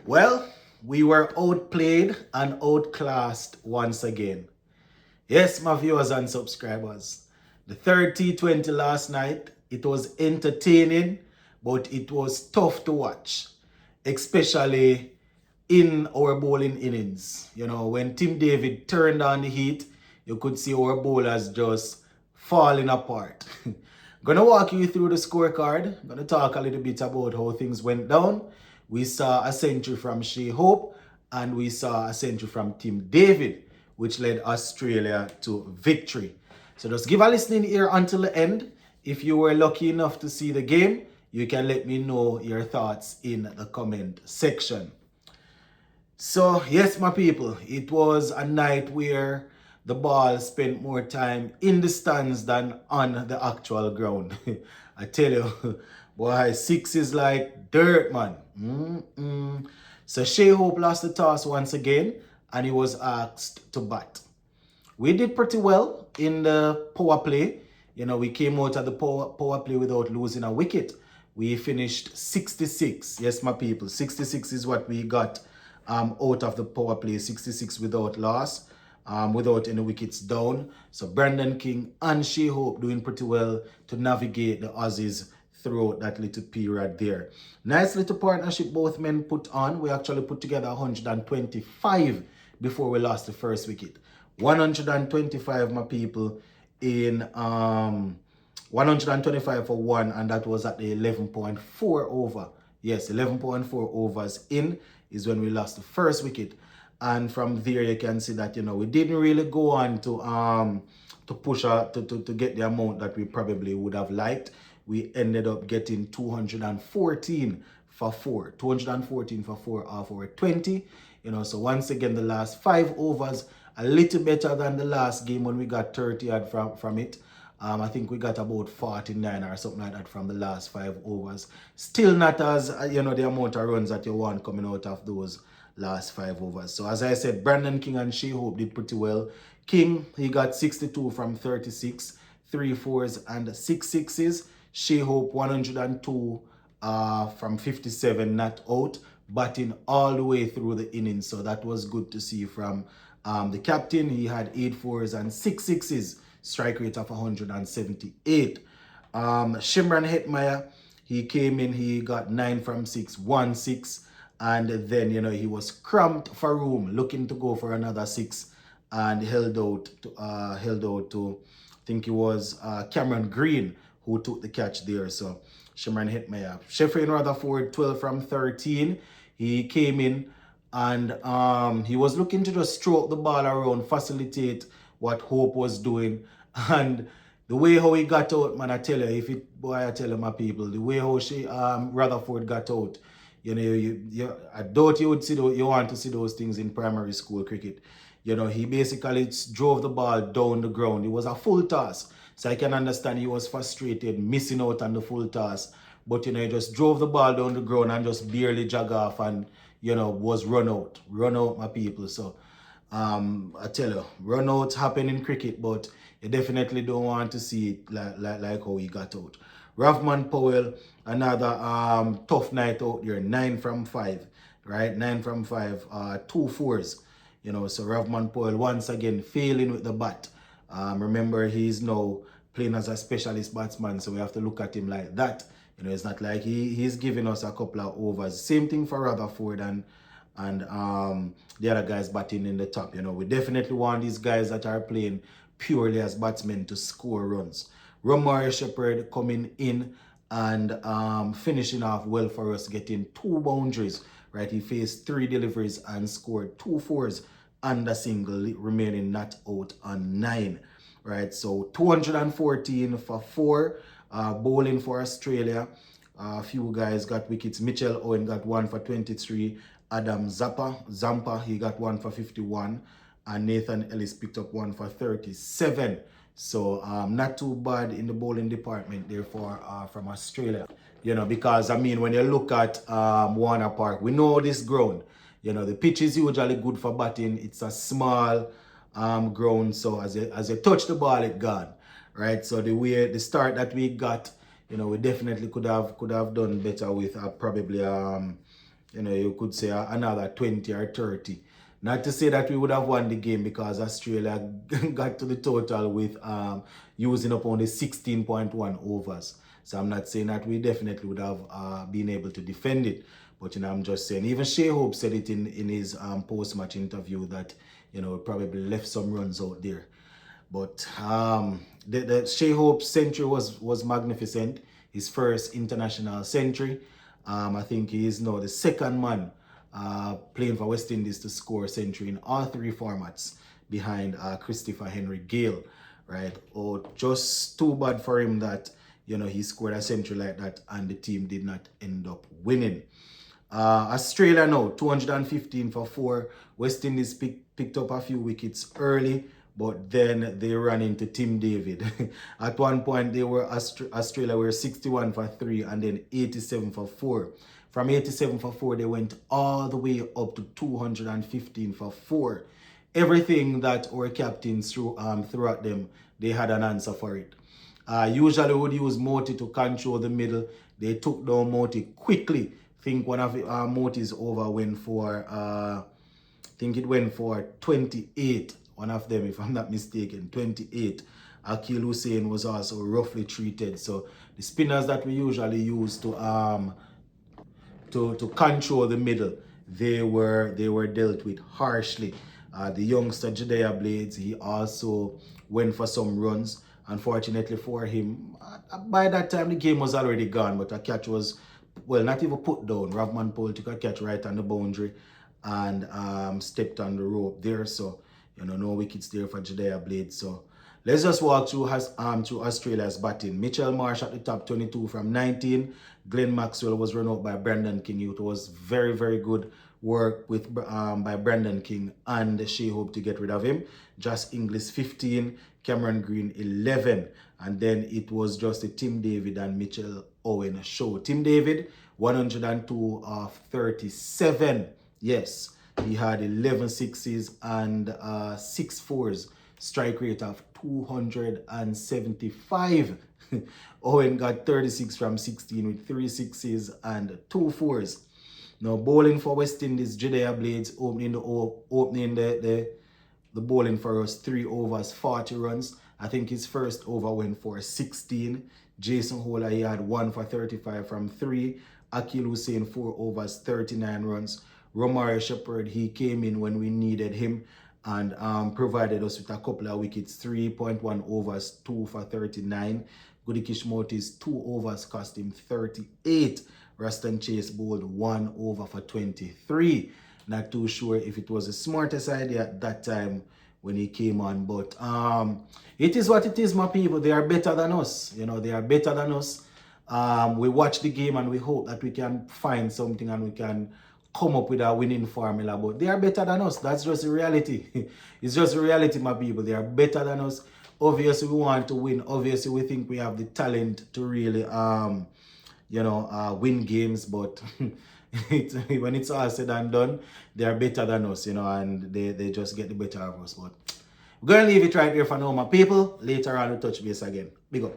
Well, we were outplayed and outclassed once again. Yes, my viewers and subscribers. The third T20 last night, it was entertaining, but it was tough to watch, especially in our bowling innings. You know, when Tim David turned on the heat, you could see our bowlers just falling apart. Gonna walk you through the scorecard. Gonna talk a little bit about how things went down. We saw a century from Shea Hope and we saw a century from Tim David, which led Australia to victory. So just give a listening ear until the end. If you were lucky enough to see the game, you can let me know your thoughts in the comment section. So, yes, my people, it was a night where the ball spent more time in the stands than on the actual ground. I tell you, boy, six is like dirt, man. So, Shea Hope lost the toss once again, and he was asked to bat. We did pretty well in the power play. You know, we came out of the power play without losing a wicket. We finished 66. Yes, my people, 66 is what we got out of the power play. 66 without loss, without any wickets down. So Brandon King and Shea Hope doing pretty well to navigate the Aussies through that little period there. Nice little partnership both men put on. We actually put together 125 before we lost the first wicket. 125, my people, in 125 for one, and that was at the 11.4 over. Yes, 11.4 overs in is when we lost the first wicket. And from there you can see that, you know, we didn't really go on to push out to get the amount that we probably would have liked. We ended up getting 214 for 4. 214 for 4 off our 20. You know, so once again, the last 5 overs, a little better than the last game when we got 30 odd from it. I think we got about 49 or something like that from the last 5 overs. Still not as, you know, the amount of runs that you want coming out of those last 5 overs. So as I said, Brandon King and Shea Hope did pretty well. King, he got 62 from 36, 3 fours and 6 sixes. Shea Hope 102 from 57 not out, batting all the way through the innings. So that was good to see from the captain. He had 8 fours and 6 sixes, strike rate of 178. Shimran Hetmeyer, he came in, he got 9 from 6, 1 6, and then, you know, he was cramped for room, looking to go for another 6, and held out to I think it was Cameron Green who took the catch there. So Shimran Hetmeyer. Sheffield Rutherford, 12 from 13. He came in and he was looking to just stroke the ball around, facilitate what Hope was doing. And the way how he got out, man, I tell you, I tell you, my people, the way how Rutherford got out, you know, I doubt you want to see those things in primary school cricket. You know, he basically drove the ball down the ground. It was a full toss. So I can understand he was frustrated, missing out on the full toss. But, you know, he just drove the ball down the ground and just barely jog off and, you know, was run out, my people. So I tell you, run outs happen in cricket, but you definitely don't want to see it like how he got out. Ravman Powell, another tough night out there, 9 from 5, right? 9 from 5, 2 fours. You know, so Ravman Powell once again failing with the bat. Remember, he's now playing as a specialist batsman, so we have to look at him like that. You know, it's not like he's giving us a couple of overs. Same thing for Rutherford and the other guys batting in the top. You know, we definitely want these guys that are playing purely as batsmen to score runs. Romari Shepherd coming in and finishing off well for us, getting 2 boundaries. Right, he faced 3 deliveries and scored 2 fours and a single, remaining not out on 9. Right, so 214 for 4, bowling for Australia. A few guys got wickets. Mitchell Owen got 1 for 23. Adam Zampa, he got 1 for 51. And Nathan Ellis picked up 1 for 37. So not too bad in the bowling department, therefore, from Australia. You know, because, I mean, when you look at Warner Park, we know this ground. You know, the pitch is usually good for batting. It's a small ground, so as you touch the ball, it's gone. Right? So the start that we got, you know, we definitely could have done better with probably you could say another 20 or 30. Not to say that we would have won the game because Australia got to the total with using up only 16.1 overs. So I'm not saying that we definitely would have been able to defend it. But, I'm just saying, even Shea Hope said it in his post-match interview that, probably left some runs out there. But the Shea Hope's century was magnificent. His first international century. I think he is now the second man playing for West Indies to score a century in all three formats behind Christopher Henry Gale, right? Oh, just too bad for him that, he scored a century like that and the team did not end up winning. Australia now, 215 for 4. West Indies picked up a few wickets early, but then they ran into Tim David. At one point, Australia were 61 for 3 and then 87 for 4. From 87 for 4, they went all the way up to 215 for 4. Everything that our captains threw at them, they had an answer for it. Usually would use Moti to control the middle. They took down Moti quickly. I think one of Moti's over went for, I think it went for 28. One of them, if I'm not mistaken, 28. Akil Hussain was also roughly treated. So the spinners that we usually use to control the middle, they were dealt with harshly. The youngster Jediah Blades, he also went for some runs. Unfortunately for him, by that time the game was already gone, but a catch was, well, not even put down. Ravman Paul took a catch right on the boundary and stepped on the rope there. So, no wickets there for Jediah Blades. So let's just walk through Australia's batting. Mitchell Marsh at the top, 22 from 19. Glenn Maxwell was run out by Brandon King. It was very, very good work by Brandon King and Shea Hope to get rid of him. Josh Inglis 15, Cameron Green 11, and then it was just the Tim David and Mitchell Owen show. Tim David 102 of 37. Yes, he had 11 sixes and 6 fours. Strike rate of 275. Owen got 36 from 16 with 3 sixes and 2 fours. Now bowling for West Indies, Jediah Blades opening the bowling for us, 3 overs, 40 runs. I think his first over went for 16. Jason Holder, he had 1 for 35 from 3. Akil Hussain, 4 overs, 39 runs. Romario Shepherd, he came in when we needed him and provided us with a couple of wickets, 3.1 overs, 2 for 39. Gudikish Motis, 2 overs, cost him 38. Raston Chase bowled 1 over for 23. Not too sure if it was the smartest idea at that time when he came on, but it is what it is, my people. They are better than us. They are better than us. We watch the game and we hope that we can find something and we can come up with a winning formula, but they are better than us. That's just the reality. It's just the reality, my people. They are better than us. Obviously, we want to win. Obviously, we think we have the talent to really, win games, but when it's all said and done, they are better than us, and they just get the better of us. But we're going to leave it right here for now, my people. Later on, we'll touch base again. Big up.